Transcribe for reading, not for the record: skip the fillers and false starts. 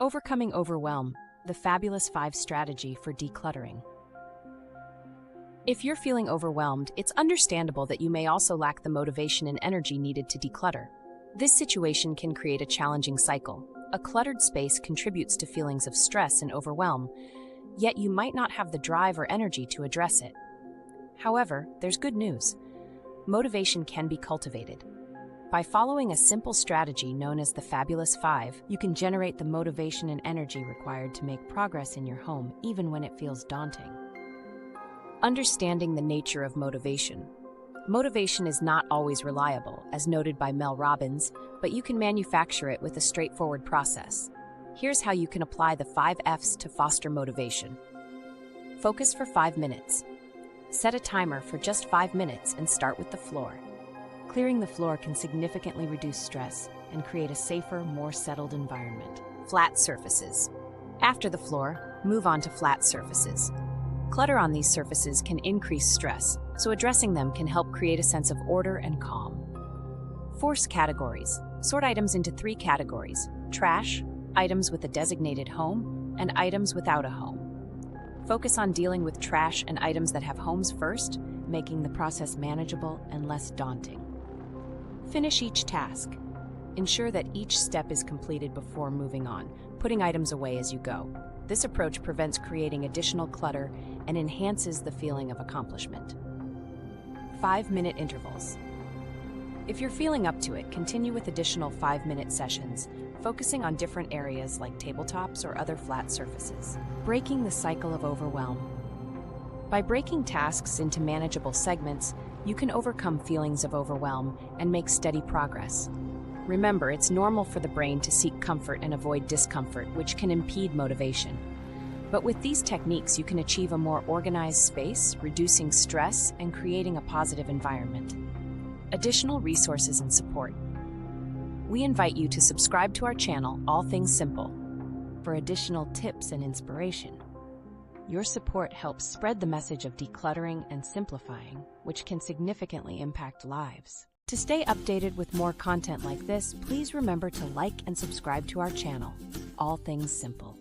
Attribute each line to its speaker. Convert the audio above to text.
Speaker 1: Overcoming Overwhelm, the fabulous 5 strategy for decluttering. If you're feeling overwhelmed, it's understandable that you may also lack the motivation and energy needed to declutter. This situation can create a challenging cycle. A cluttered space contributes to feelings of stress and overwhelm, yet you might not have the drive or energy to address it. However, there's good news. Motivation can be cultivated. By following a simple strategy known as the Fabulous 5, you can generate the motivation and energy required to make progress in your home, even when it feels daunting. Understanding the nature of motivation. Motivation is not always reliable, as noted by Mel Robbins, but you can manufacture it with a straightforward process. Here's how you can apply the 5 F's to foster motivation. Focus for 5 minutes. Set a timer for just 5 minutes and start with the floor. Clearing the floor can significantly reduce stress and create a safer, more settled environment. Flat surfaces. After the floor, move on to flat surfaces. Clutter on these surfaces can increase stress, so addressing them can help create a sense of order and calm. Force categories. Sort items into 3 categories: trash, items with a designated home, and items without a home. Focus on dealing with trash and items that have homes first, making the process manageable and less daunting. Finish each task. Ensure that each step is completed before moving on, putting items away as you go. This approach prevents creating additional clutter and enhances the feeling of accomplishment. 5-minute intervals. If you're feeling up to it, continue with additional 5-minute sessions, focusing on different areas like tabletops or other flat surfaces. Breaking the cycle of overwhelm. By breaking tasks into manageable segments, you can overcome feelings of overwhelm and make steady progress. Remember, it's normal for the brain to seek comfort and avoid discomfort, which can impede motivation. But with these techniques, you can achieve a more organized space, reducing stress and creating a positive environment. Additional resources and support. We invite you to subscribe to our channel, All Things Simple, for additional tips and inspiration. Your support helps spread the message of decluttering and simplifying, which can significantly impact lives. To stay updated with more content like this, please remember to like and subscribe to our channel, All Things Simple.